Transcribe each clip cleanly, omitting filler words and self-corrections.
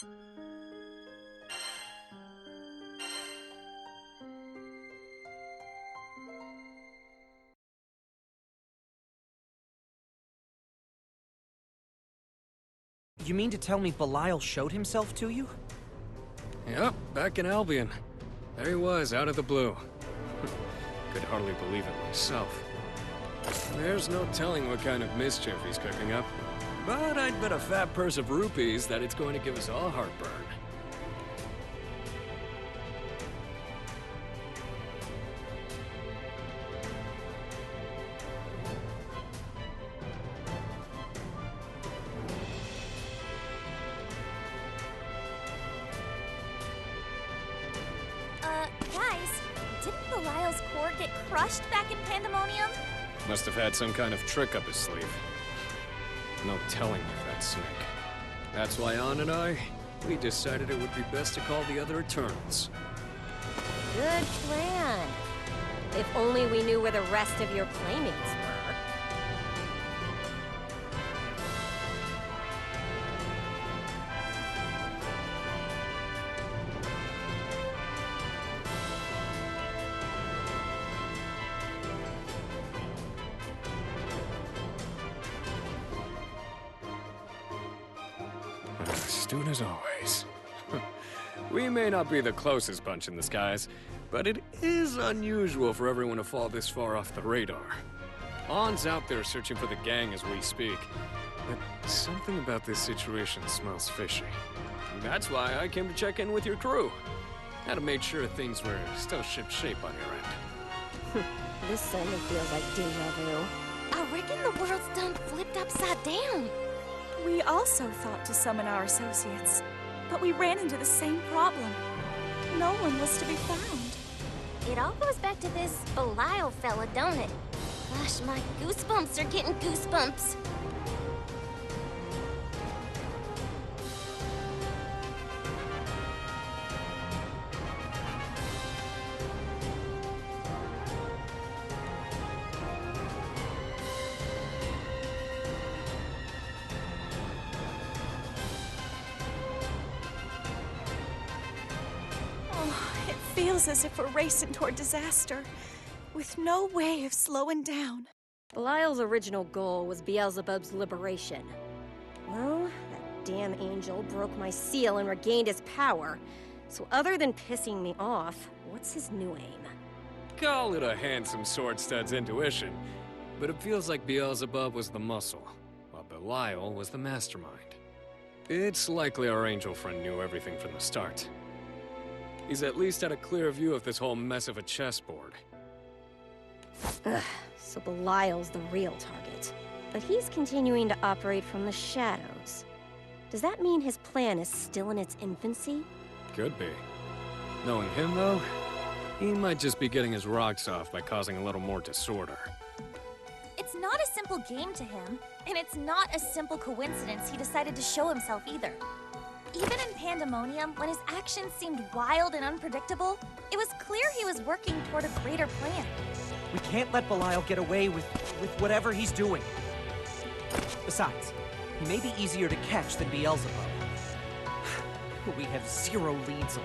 You mean to tell me Belial showed himself to you? Yep, back in Albion. There he was, out of the blue. Could hardly believe it myself. There's no telling what kind of mischief he's cooking up. But I'd bet a fat purse of rupees that it's going to give us all heartburn. Guys, didn't Belial's core get crushed back in Pandemonium? Must have had some kind of trick up his sleeve. No telling if that's Snake. That's why Ann and I, we decided it would be best to call the other Eternals. Good plan. If only we knew where the rest of your playmates were. Astute as always. We may not be the closest bunch in the skies, but it is unusual for everyone to fall this far off the radar. Ann's out there searching for the gang as we speak, but something about this situation smells fishy. That's why I came to check in with your crew. Had to make sure things were still ship-shape on your end. This certainly feels like deja vu. I reckon the world's done flipped upside down. We also thought to summon our associates, but we ran into the same problem. No one was to be found. It all goes back to this Belial fella, don't it? Gosh, my goosebumps are getting goosebumps. It feels as if we're racing toward disaster, with no way of slowing down. Belial's original goal was Beelzebub's liberation. Well, that damn angel broke my seal and regained his power. So other than pissing me off, what's his new aim? Call it a handsome sword stud's intuition, but it feels like Beelzebub was the muscle, while Belial was the mastermind. It's likely our angel friend knew everything from the start. He's at least had a clear view of this whole mess of a chessboard. Ugh, so Belial's the real target. But he's continuing to operate from the shadows. Does that mean his plan is still in its infancy? Could be. Knowing him, though, he might just be getting his rocks off by causing a little more disorder. It's not a simple game to him, and it's not a simple coincidence he decided to show himself either. Even in Pandemonium, when his actions seemed wild and unpredictable, it was clear he was working toward a greater plan. We can't let Belial get away with whatever he's doing. Besides, he may be easier to catch than Beelzebub, who we have zero leads on.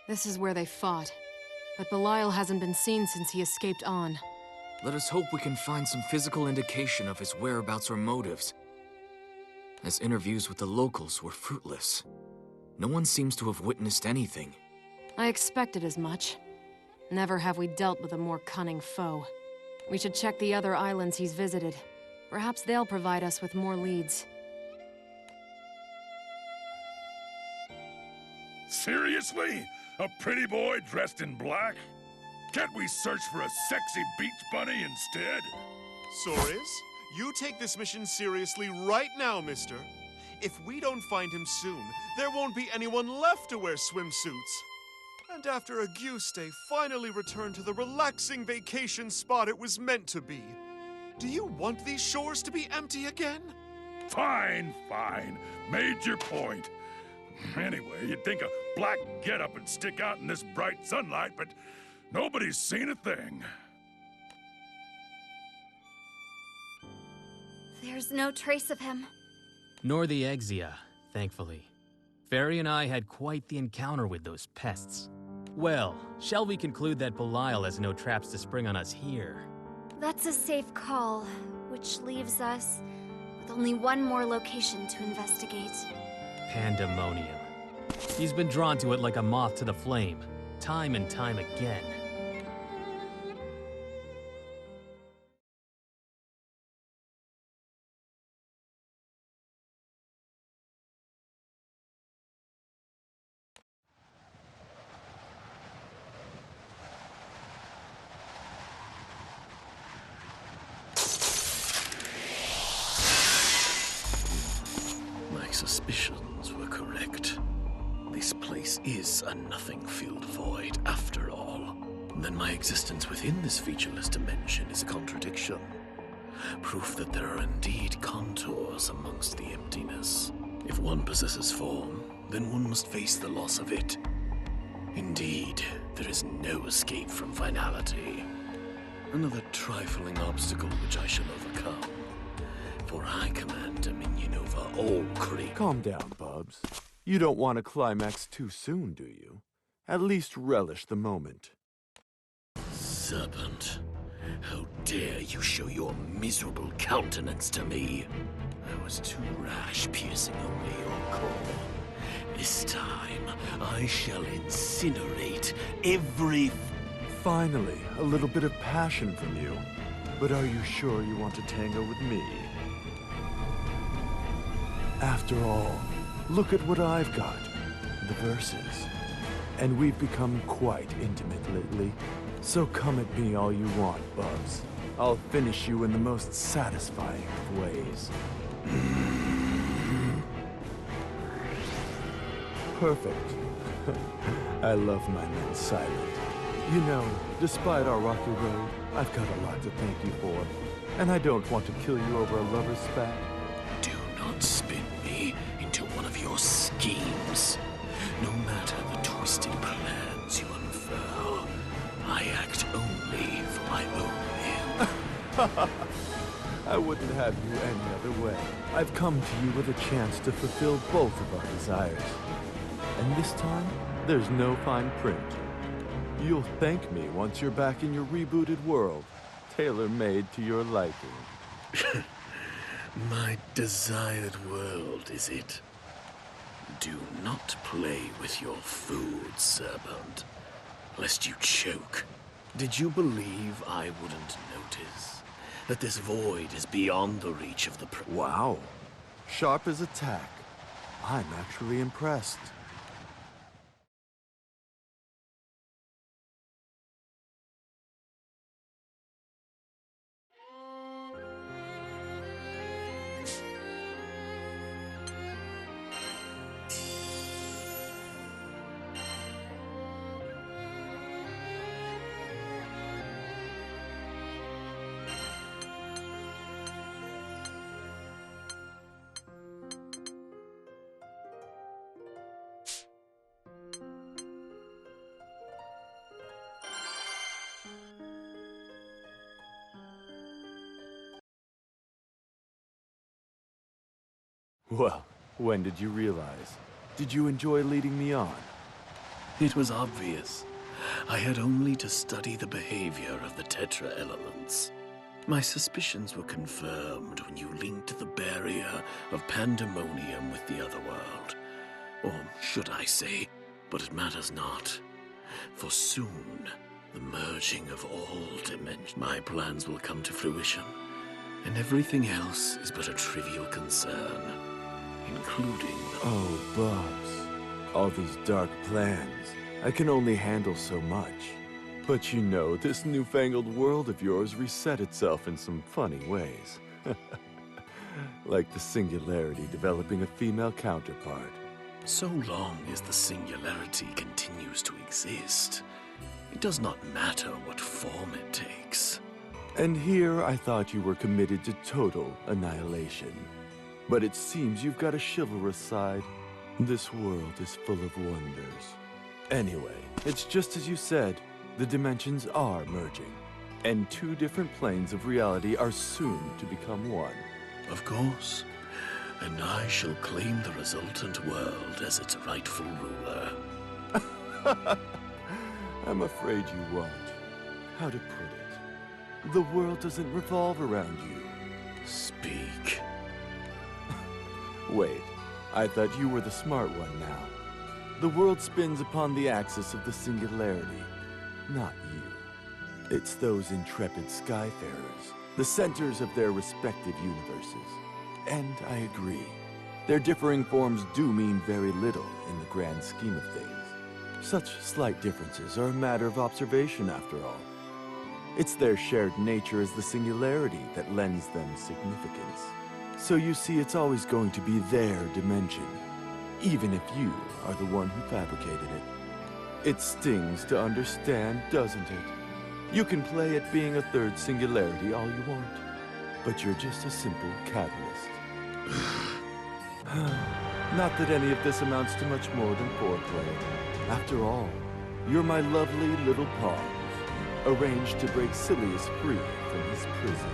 This is where they fought. But Belial hasn't been seen since he escaped on. Let us hope we can find some physical indication of his whereabouts or motives, as interviews with the locals were fruitless. No one seems to have witnessed anything. I expected as much. Never have we dealt with a more cunning foe. We should check the other islands he's visited. Perhaps they'll provide us with more leads. Seriously? A pretty boy dressed in black? Can't we search for a sexy beach bunny instead? Soris, you take this mission seriously right now, mister. If we don't find him soon, there won't be anyone left to wear swimsuits. And after Auguste finally returned to the relaxing vacation spot it was meant to be, do you want these shores to be empty again? Fine, fine. Made your point. Anyway, you'd think a black getup would stick out in this bright sunlight, but nobody's seen a thing. There's no trace of him. Nor the Exia, thankfully. Fairy and I had quite the encounter with those pests. Well, shall we conclude that Belial has no traps to spring on us here? That's a safe call, which leaves us with only one more location to investigate. Pandemonium. He's been drawn to it like a moth to the flame, time and time again. My suspicions were correct. This place is a nothing-filled void, after all. Then my existence within this featureless dimension is a contradiction. Proof that there are indeed contours amongst the emptiness. If one possesses form, then one must face the loss of it. Indeed, there is no escape from finality. Another trifling obstacle which I shall overcome. For I command dominion over all creatures. Calm down, Bubs. You don't want to climax too soon, do you? At least relish the moment. Serpent, how dare you show your miserable countenance to me? I was too rash, piercing only your core. This time, I shall incinerate every... Finally, a little bit of passion from you. But are you sure you want to tango with me? After all, look at what I've got. The verses. And we've become quite intimate lately. So come at me all you want, Bubs. I'll finish you in the most satisfying of ways. Perfect. I love my men silent. You know, despite our rocky road, I've got a lot to thank you for. And I don't want to kill you over a lover's spat. Do not spin me into one of your schemes. No matter the twisted plans you unfurl, I act only for my own end. I wouldn't have you any other way. I've come to you with a chance to fulfill both of our desires. And this time, there's no fine print. You'll thank me once you're back in your rebooted world, tailor-made to your liking. My desired world, is it? Do not play with your food, Serpent, lest you choke. Did you believe I wouldn't notice that this void is beyond the reach of the Wow. Sharp as a tack. I'm actually impressed. Well, when did you realize? Did you enjoy leading me on? It was obvious. I had only to study the behavior of the Tetra elements. My suspicions were confirmed when you linked the barrier of Pandemonium with the other world. Or should I say, but it matters not. For soon, the merging of all dimensions, my plans will come to fruition. And everything else is but a trivial concern. Including the... Oh, Bubs. All these dark plans. I can only handle so much. But you know, this newfangled world of yours reset itself in some funny ways. Like the Singularity developing a female counterpart. So long as the Singularity continues to exist, it does not matter what form it takes. And here I thought you were committed to total annihilation. But it seems you've got a chivalrous side. This world is full of wonders. Anyway, it's just as you said. The dimensions are merging, and two different planes of reality are soon to become one. Of course. And I shall claim the resultant world as its rightful ruler. I'm afraid you won't. How to put it? The world doesn't revolve around you. Speak. Wait, I thought you were the smart one now. The world spins upon the axis of the Singularity. Not you. It's those intrepid skyfarers, the centers of their respective universes. And I agree. Their differing forms do mean very little in the grand scheme of things. Such slight differences are a matter of observation, after all. It's their shared nature as the Singularity that lends them significance. So you see, it's always going to be their dimension, even if you are the one who fabricated it. It stings to understand, doesn't it? You can play at being a third Singularity all you want, but you're just a simple catalyst. Not that any of this amounts to much more than foreplay. After all, you're my lovely little pawns, arranged to break Silius free from his prison.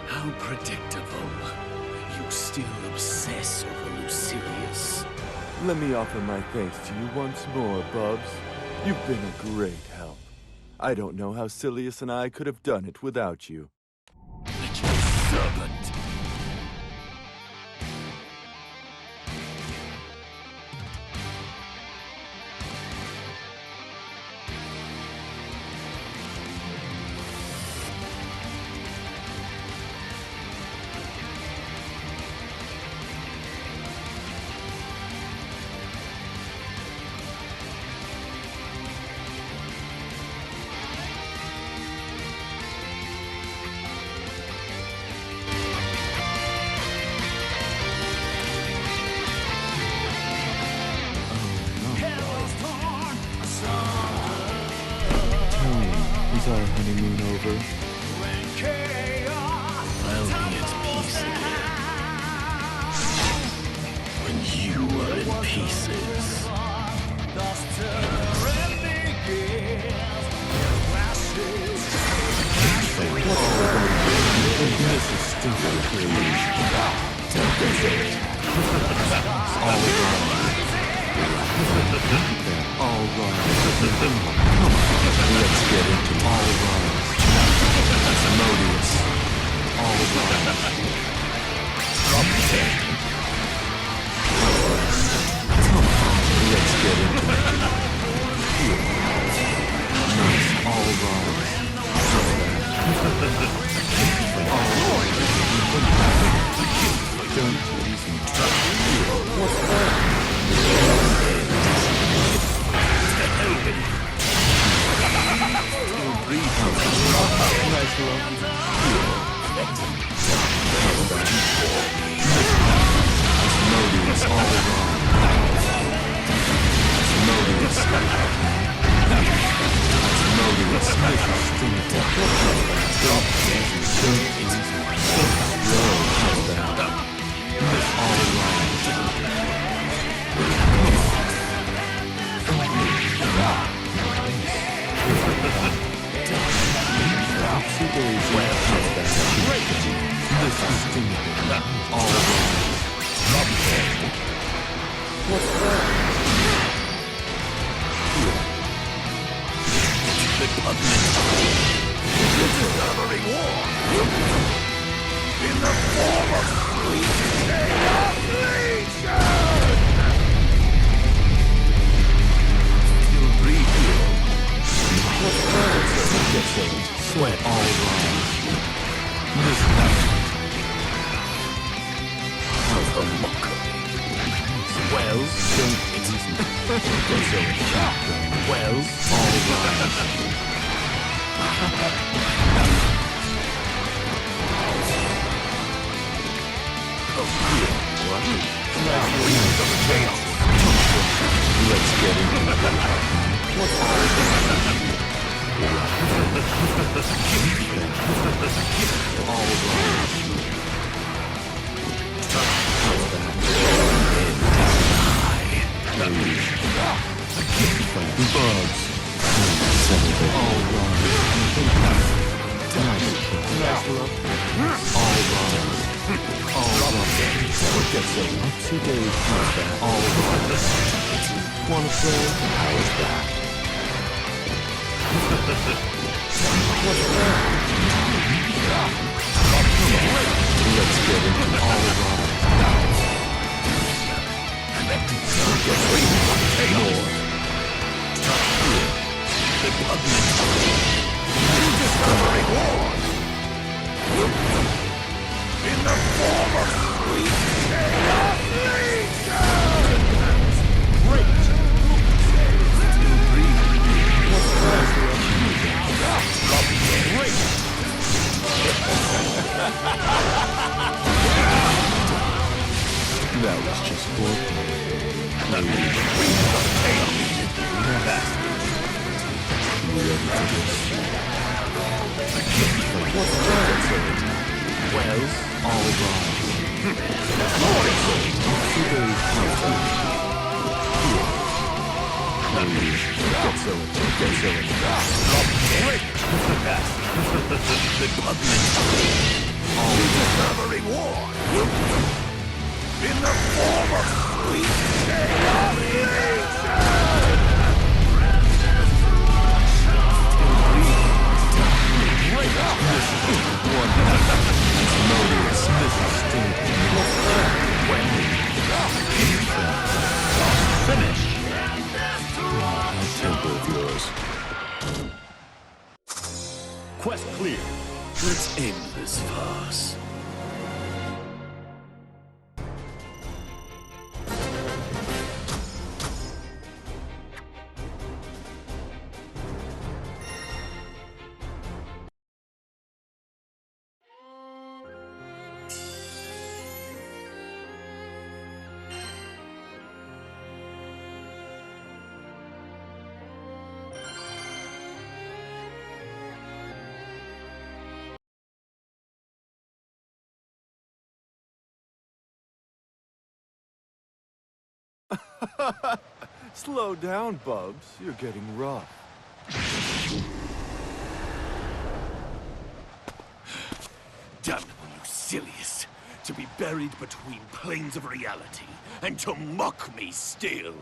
How predictable. You still obsess over Lucilius. Let me offer my thanks to you once more, Bubs. You've been a great help. I don't know how Silius and I could have done it without you. Wretched serpent! Is our honeymoon over? I'll be at peace again. When you are in pieces. This is stupid, please. All right. Let's get into all right. Modius. All right. Let's get into it. Nice. All right. Don't tease me. What's that? Nice love. Modius all around. Modius. Modius. This is stinking. Don't easy. Don't easy. Slow. How's that? All around. This is stinking. All around. What's that? Discovering war in the form of chaos legion! Still breathe. What's that? Sweat all around. This How's the mockery? Well, don't easy. Well, let's get into it. All right. Bugs. All right. Nice look. All right. Get some up-to-date combat. All right. Wanna play? How is that? What's that? Let's get into all right. More. Discovery war! In the form of sweet chaos legion! Great! What's that? Great! That was just foreplay. What's that? Well, all right. Today's content. Get so The public deserve a reward in the form of sweet chaos legion! Finish! temper of yours. Quest clear. Let's end this farce. Slow down, Bubs. You're getting rough. Damnable Lucilius, to be buried between planes of reality, and to mock me still.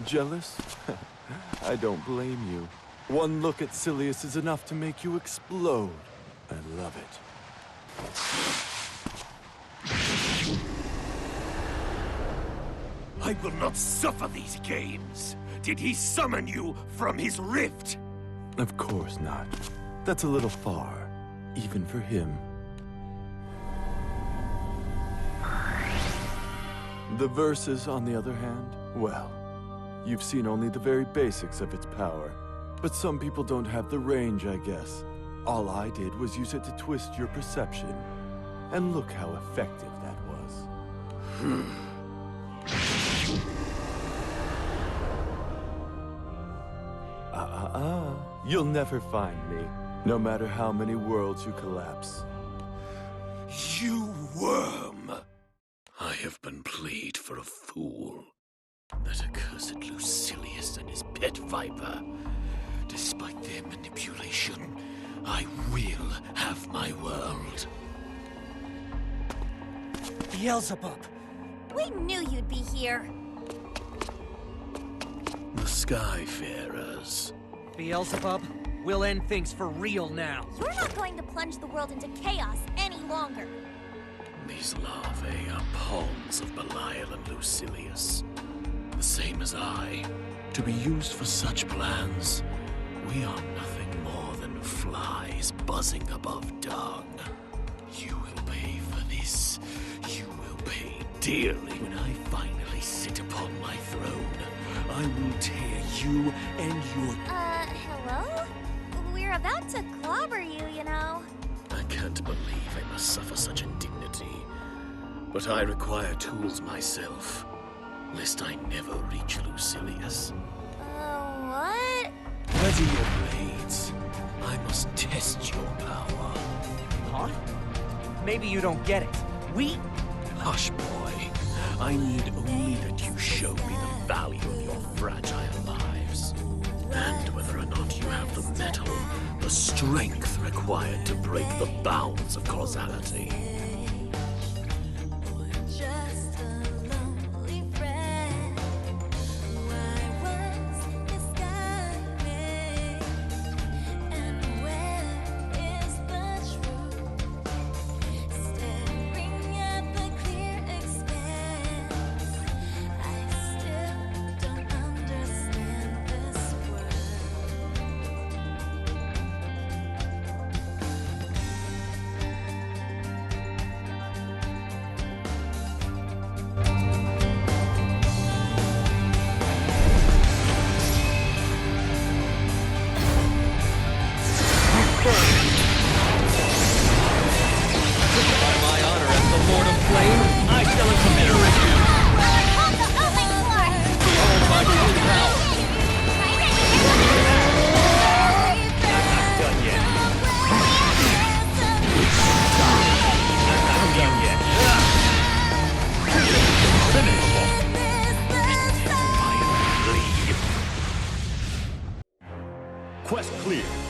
Jealous? I don't blame you. One look at Silius is enough to make you explode. I love it. I will not suffer these games. Did he summon you from his rift? Of course not. That's a little far, even for him. The Versus, on the other hand, well, you've seen only the very basics of its power. But some people don't have the range, I guess. All I did was use it to twist your perception. And look how effective that was. You'll never find me, no matter how many worlds you collapse. You worm! I have been played for a fool. That accursed Lucilius and his pet viper. Despite their manipulation, I will have my world. Beelzebub! We knew you'd be here. The Skyfarers. Beelzebub, we'll end things for real now. You're not going to plunge the world into chaos any longer. These larvae are pawns of Belial and Lucilius. The same as I. To be used for such plans, we are nothing more than flies buzzing above dung. You will pay for this. You will pay dearly when I finally sit upon my throne. I will tear you and your... Hello? We're about to clobber you, you know. I can't believe I must suffer such indignity. But I require tools myself, lest I never reach Lucilius. What? Ready your blades. I must test your power. Huh? Maybe you don't get it. Hush, boy. I need only that you show me the value of your fragile lives. And whether or not you have the metal, the strength required to break the bounds of causality. Quest clear.